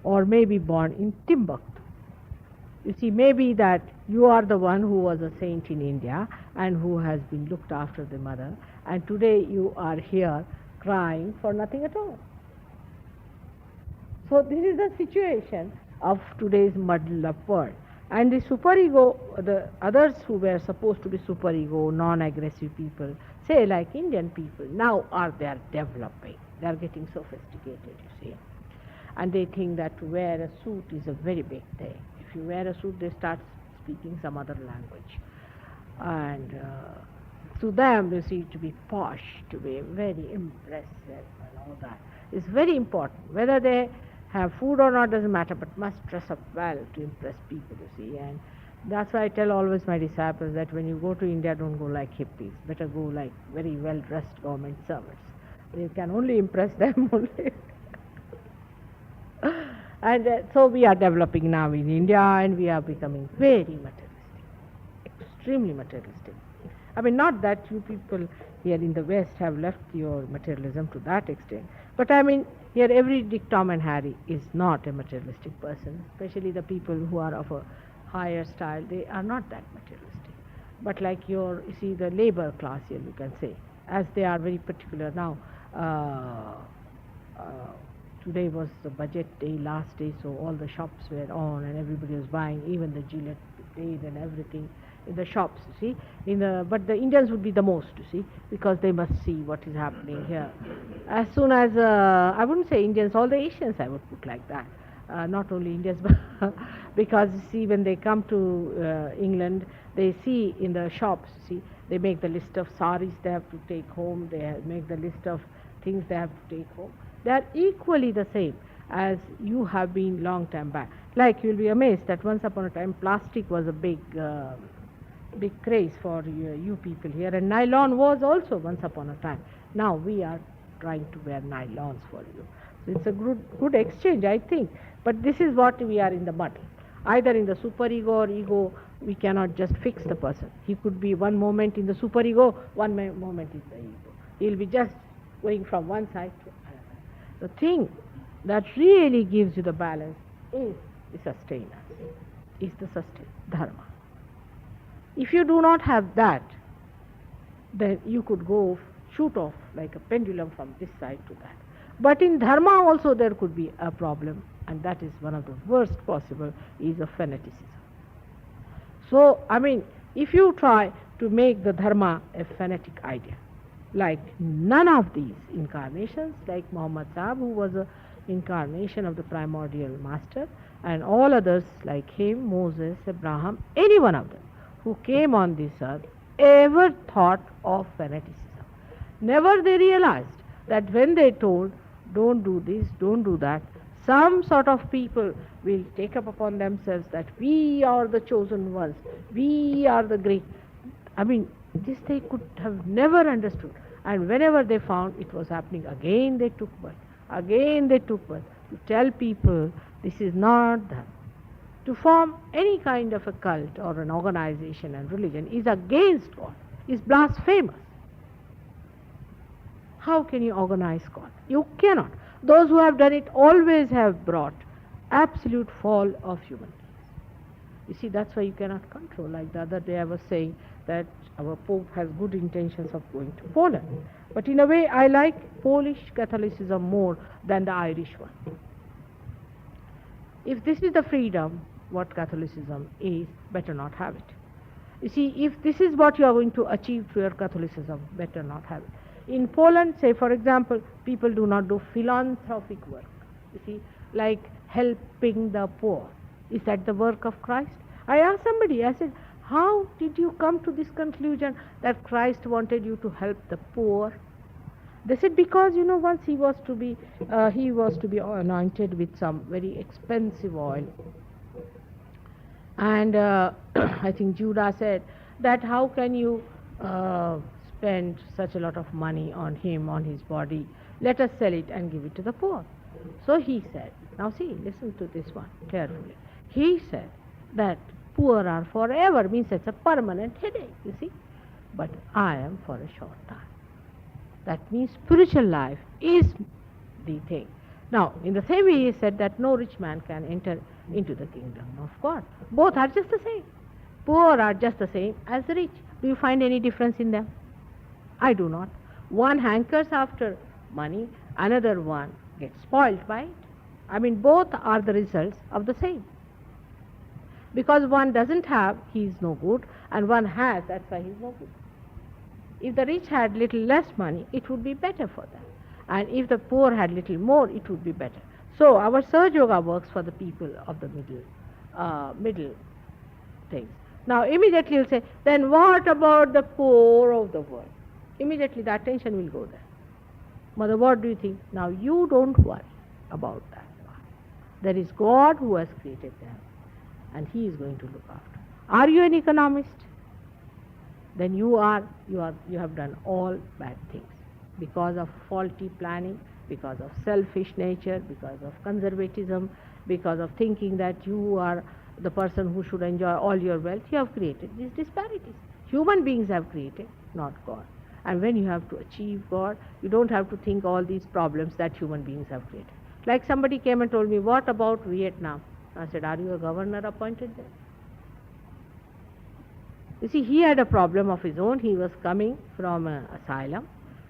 or maybe born in Timbuktu. You see, maybe that you are the one who was a saint in India and who has been looked after the mother, and today you are here crying for nothing at all. So this is the situation of today's muddled up world. And the superego, the others who were supposed to be superego, non-aggressive people, say like Indian people, now they are developing. They are getting sophisticated, you see. And they think that to wear a suit is a very big thing. If you wear a suit, they start speaking some other language. And to them, you see, to be posh, to be very impressive and all that is very important. Whether they have food or not doesn't matter, but must dress up well to impress people, you see. And that's why I tell always my disciples that when you go to India, don't go like hippies. Better go like very well-dressed government servants. You can only impress them only. And so we are developing now in India, and we are becoming very materialistic, extremely materialistic. I mean, not that you people here in the West have left your materialism to that extent, but I mean, here every Dick, Tom and Harry is not a materialistic person, especially the people who are of a higher style, they are not that materialistic. But like you see the labor class here, you can say, as they are very particular now. Today was the budget day, last day, so all the shops were on and everybody was buying, even the Gillette blade and everything in the shops, you see. But the Indians would be the most, you see, because they must see what is happening here. As soon as, I wouldn't say Indians, all the Asians I would put like that. Not only Indians, but because you see, when they come to England, they see in the shops, see, they make the list of saris they have to take home, they make the list of things they have to take home. They are equally the same as you have been long time back. Like, you'll be amazed that once upon a time plastic was a big craze for you people here, and nylon was also once upon a time. Now we are trying to wear nylons for you. So it's a good exchange, I think. But this is what we are in the muddle. Either in the superego or ego, we cannot just fix the person. He could be one moment in the superego, one moment in the ego. He'll be just going from one side to another. The thing that really gives you the balance is the sustenance, is the sustain, dharma. If you do not have that, then you could go shoot off like a pendulum from this side to that. But in dharma also there could be a problem, and that is one of the worst possible, is of fanaticism. So, if you try to make the dharma a fanatic idea, like none of these incarnations, like Muhammad Sahib, who was an incarnation of the primordial master, and all others like him, Moses, Abraham, any one of them who came on this earth, ever thought of fanaticism. Never they realized that when they told, don't do this, don't do that, some sort of people will take up upon themselves that we are the chosen ones, we are the great. This they could have never understood. And whenever they found it was happening, again they took birth. Again they took birth. To tell people this is not that. To form any kind of a cult or an organization and religion is against God, is blasphemous. How can you organize God? You cannot. Those who have done it always have brought absolute fall of human beings. You see, that's why you cannot control. Like the other day I was saying that our Pope has good intentions of going to Poland. But in a way I like Polish Catholicism more than the Irish one. If this is the freedom, what Catholicism is, better not have it. You see, if this is what you are going to achieve through your Catholicism, better not have it. In Poland, say for example, people do not do philanthropic work. You see, like helping the poor. Is that the work of Christ? I asked somebody, I said, how did you come to this conclusion that Christ wanted you to help the poor? They said, because once he was to be anointed with some very expensive oil. And I think Judah said that how can you spend such a lot of money on him, on his body? Let us sell it and give it to the poor. So he said, now see, listen to this one carefully. He said that poor are forever, means it's a permanent headache, you see. But I am for a short time. That means spiritual life is the thing. Now, in the same way he said that no rich man can enter into the kingdom of God. Both are just the same. Poor are just the same as the rich. Do you find any difference in them? I do not. One hankers after money, another one gets spoiled by it. Both are the results of the same. Because one doesn't have, he is no good, and one has, that's why he is no good. If the rich had little less money, it would be better for them. And if the poor had little more, it would be better. So our SahajaYoga works for the people of the middle things. Now immediately you'll say, then what about the poor of the world? Immediately the attention will go there. Mother, what do you think? Now you don't worry about that. There is God who has created them, and He is going to look after. Are you an economist? Then you have done all bad things because of faulty planning, because of selfish nature, because of conservatism, because of thinking that you are the person who should enjoy all your wealth. You have created these disparities. Human beings have created, not God. And when you have to achieve God, you don't have to think all these problems that human beings have created. Like somebody came and told me, what about Vietnam? I said, are you a governor appointed there? You see, he had a problem of his own. He was coming from an asylum,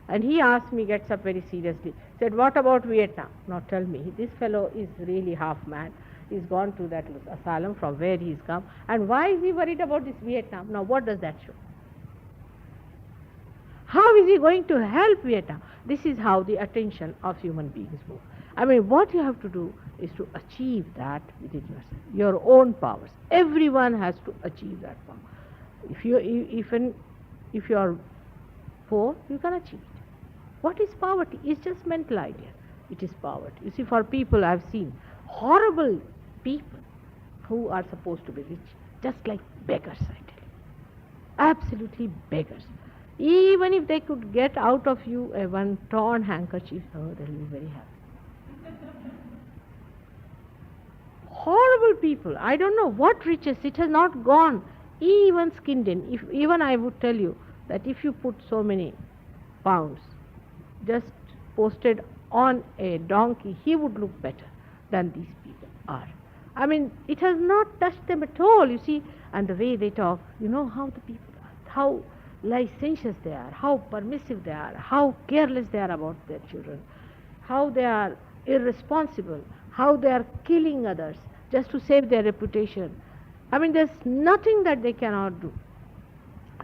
and he asked me, gets up very seriously, said, what about Vietnam? Now tell me, this fellow is really half mad. He's gone to that asylum from where he's come, and why is he worried about this Vietnam? Now what does that show? How is he going to help Vietnam? This is how the attention of human beings move. What you have to do is to achieve that within yourself, your own powers. Everyone has to achieve that power. If you are poor, you can achieve it. What is poverty? It's just mental idea. It is poverty. You see, for people I've seen horrible people who are supposed to be rich, just like beggars, I tell you. Absolutely beggars. Even if they could get out of you a one torn handkerchief, they'll be very happy. Horrible people. I don't know what riches. It has not gone even skinned in. Even I would tell you that if you put so many pounds just posted on a donkey, he would look better than these people are. It has not touched them at all, you see. And the way they talk, you know how the people are, how licentious they are, how permissive they are, how careless they are about their children, how they are irresponsible, how they are killing others just to save their reputation. I mean, there's nothing that they cannot do.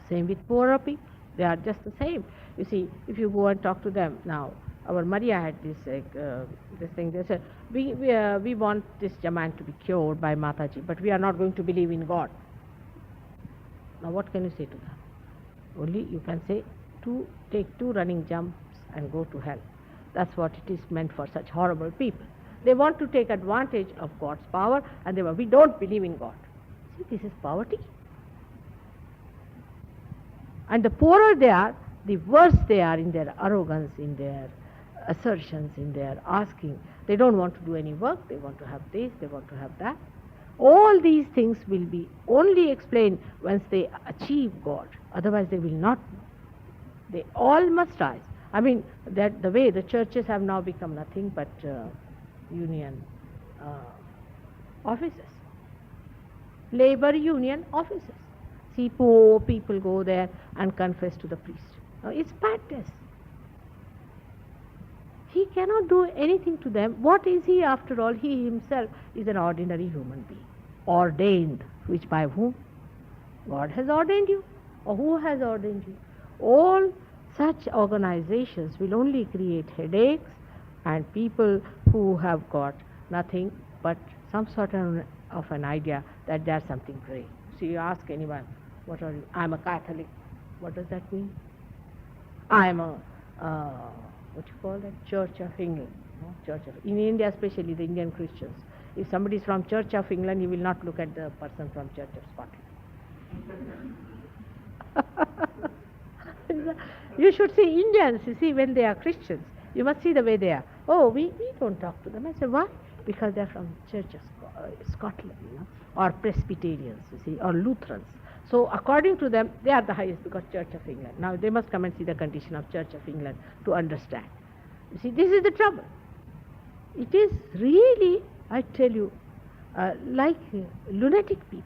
Same with poorer people. They are just the same. You see, if you go and talk to them now, our Maria had this thing. They said, we want this Jaman to be cured by Mataji, but we are not going to believe in God. Now what can you say to them? Only you can say, take 2 running jumps and go to hell. That's what it is meant for such horrible people. They want to take advantage of God's power, and we don't believe in God. See, this is poverty. And the poorer they are, the worse they are in their arrogance, in their assertions, in their asking. They don't want to do any work, they want to have this, they want to have that. All these things will be only explained once they achieve God. Otherwise they will not know. They all must rise. I mean, that the way the churches have now become nothing but union offices. Labor union offices. See, poor people go there and confess to the priest. Now, it's madness. He cannot do anything to them. What is he after all? He himself is an ordinary human being. Ordained. Which by whom? God has ordained you. Or who has ordained you? All such organizations will only create headaches and people who have got nothing but some sort of an idea that there's something great. So you ask anyone, what are you? I'm a Catholic. What does that mean? I'm a, what you call that? Church of England. No? In India, especially the Indian Christians. If somebody is from Church of England, he will not look at the person from Church of Scotland. You should see Indians, you see, when they are Christians. You must see the way they are. Oh, we don't talk to them. I said, why? Because they're from Church of Scotland, or Presbyterians, you see, or Lutherans. So according to them, they are the highest because Church of England. Now they must come and see the condition of Church of England to understand. You see, this is the trouble. It is really, I tell you, like lunatic people.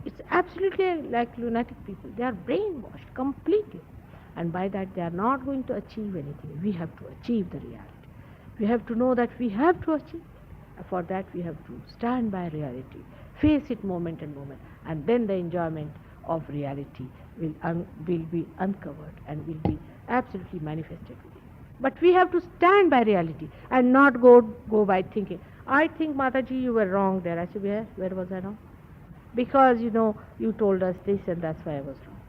It's absolutely like lunatic people. They are brainwashed completely. And by that they are not going to achieve anything. We have to achieve the reality. We have to know that we have to achieve. For that we have to stand by reality, face it moment and moment, and then the enjoyment of reality will be uncovered and will be absolutely manifested within. But we have to stand by reality and not go by thinking, I think Mataji you were wrong there. I said, where was I wrong? Because you told us this and that's why I was wrong.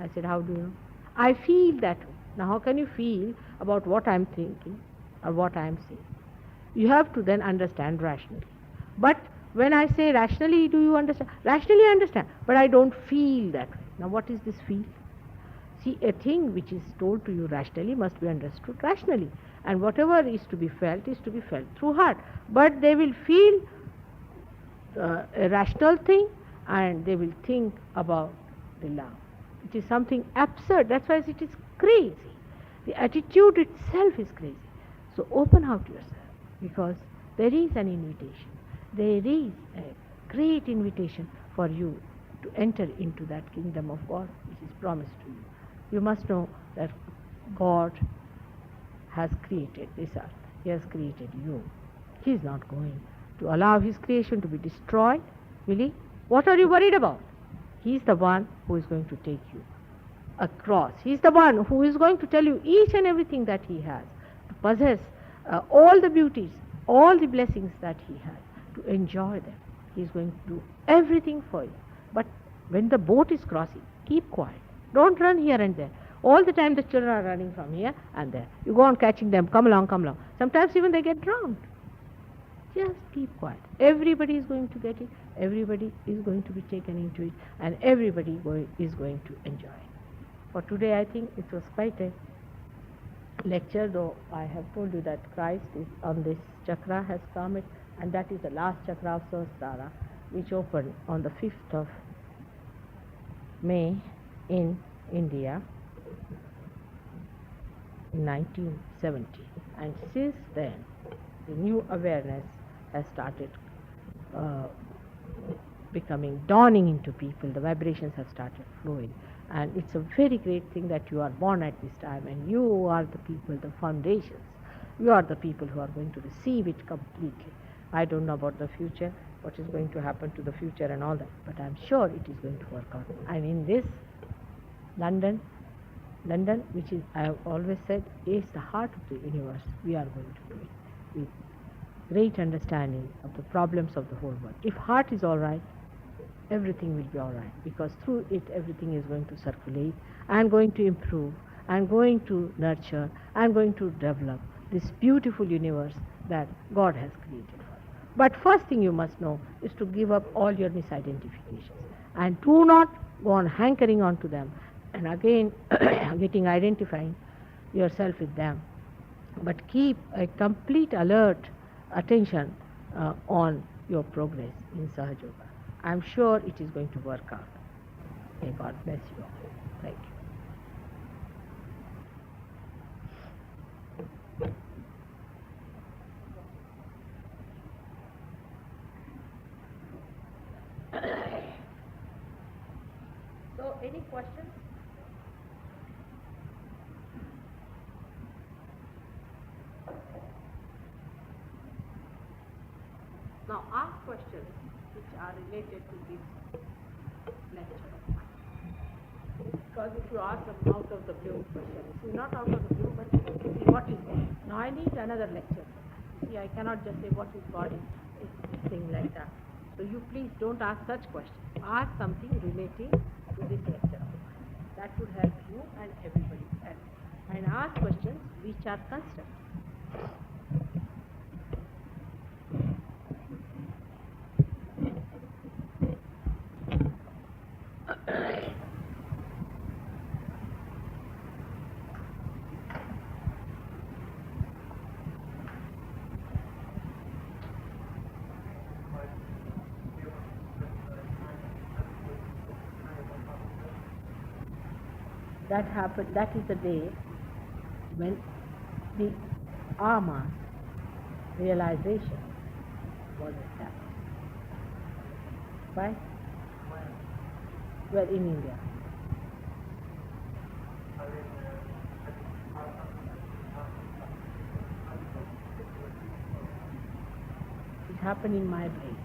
I said, how do you know? I feel that way. Now how can you feel about what I'm thinking or what I'm saying? You have to then understand rationally. But when I say rationally, do you understand? Rationally I understand, but I don't feel that way. Now what is this feel? See, a thing which is told to you rationally must be understood rationally. And whatever is to be felt through heart. But they will feel a rational thing and they will think about the love. It is something absurd. That's why it is crazy. The attitude itself is crazy. So open out yourself, because there is an invitation. There is a great invitation for you to enter into that kingdom of God which is promised to you. You must know that God has created this earth. He has created you. He is not going to allow His creation to be destroyed, will He? What are you worried about? He is the one who is going to take you across. He is the one who is going to tell you each and everything that He has, to possess all the beauties, all the blessings that He has, to enjoy them. He is going to do everything for you. But when the boat is crossing, keep quiet. Don't run here and there. All the time the children are running from here and there. You go on catching them, come along, come along. Sometimes even they get drowned. Just keep quiet. Everybody is going to get it. Everybody is going to be taken into it. And everybody is going to enjoy it. For today, I think it was quite a lecture, though I have told you that Christ is on this chakra has come, and that is the last chakra of Sahasrara, which opened on the 5th of May in India in 1970. And since then, the new awareness has started dawning into people. The vibrations have started flowing, And it's a very great thing that you are born at this time, and you are the people, the foundations. You are the people who are going to receive it completely. I don't know about the future, what is going to happen to the future and all that, but I'm sure it is going to work out. And in this London, London, which is, I have always said, is the heart of the universe, we are going to do it with great understanding of the problems of the whole world. If heart is all right, everything will be all right, because through it everything is going to circulate and going to improve and going to nurture and going to develop this beautiful universe that God has created for us. But first thing you must know is to give up all your misidentifications and do not go on hankering on to them and again getting identifying yourself with them, but keep a complete alert attention on your progress in SahajaYoga. I'm sure it is going to work out. May God bless you all. Thank you. So, any questions? Now, ask questions which are related to this lecture of mine. Because if you ask them out of the blue questions, it's not out of the blue, but see what is God. Now, I need another lecture. See, I cannot just say what is God is thing like that. So, you please don't ask such questions. Ask something relating to this lecture of mine. That would help you and everybody else. And ask questions which are constructive. That happened, that is the day when the Ama realization was established. Why? Well, in India. It happened in my brain.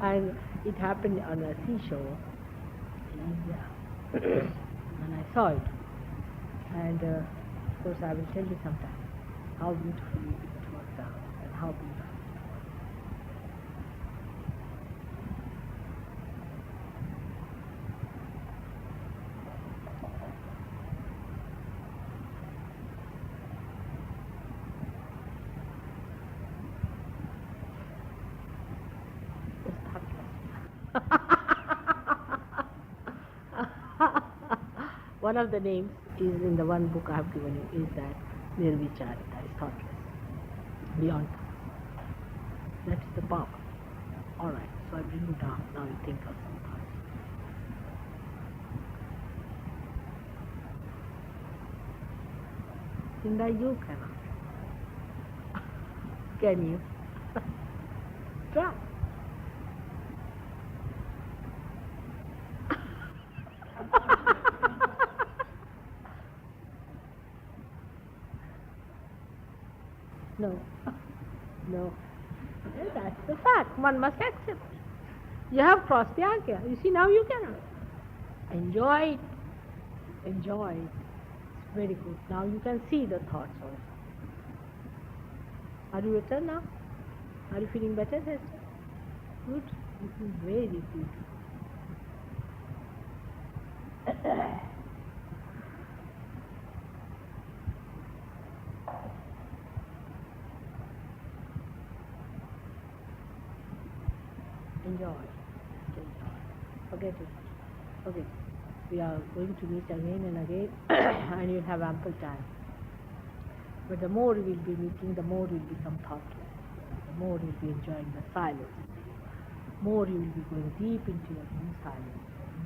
And it happened on a seashore in India. And I saw it. And of course I will tell you sometime how beautifully it worked out and how beautiful it was. One of the names is in the one book I have given you, is that nirvichari, that is thoughtless, beyond thought. That is the power. All right, so I bring you down. Now you think of some thoughts. Sinda, you cannot. Can you? Try. No, no. That's the fact. One must accept. You have crossed the Agya. You see, now you cannot. Enjoy it. Enjoy it. It's very good. Now you can see the thoughts also. Are you better now? Are you feeling better, Hester? Good. This is very good. Enjoy. Just enjoy. Forget it. Forget it. We are going to meet again and again and you'll have ample time. But the more you will be meeting, the more you will become thoughtless. The more you will be enjoying the silence. The more you will be going deep into your own silence.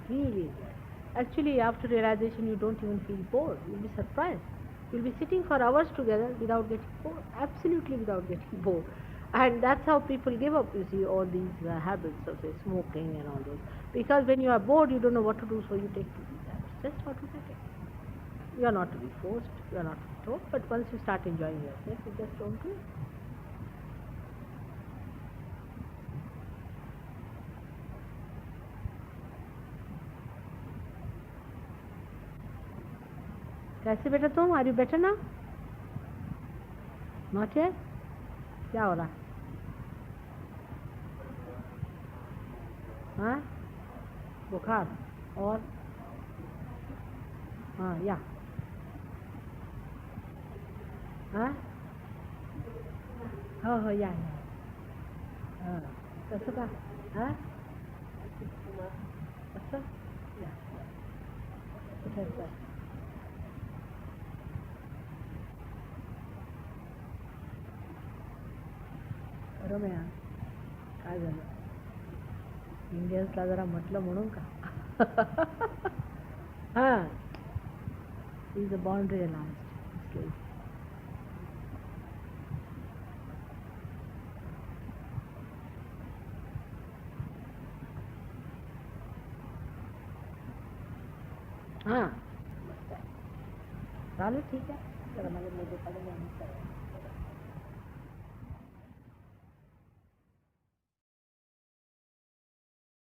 Really enjoy. Actually, after realization, you don't even feel bored. You'll be surprised. You'll be sitting for hours together without getting bored. Absolutely without getting bored. And that's how people give up, you see, all these habits of, say, smoking and all those. Because when you are bored, you don't know what to do, so you take to these habits. Just automatic. You are not to be forced, you are not to be told, but once you start enjoying yourself, you just don't do it. कैसे बेटा तुम? Are you better now? Not yet? क्या हो रहा? हाँ, बुखार और हाँ या हाँ हो हो या हाँ कसं का हाँ कसं या कुठं बरं या काय झालं? इंडियन्सला जरा म्हटलं म्हणून का? हां, इज अ बाउंड्री अनाउन्स्ड. हां, चालेल ठीक आहे. चला माझ्या मध्ये पडेल.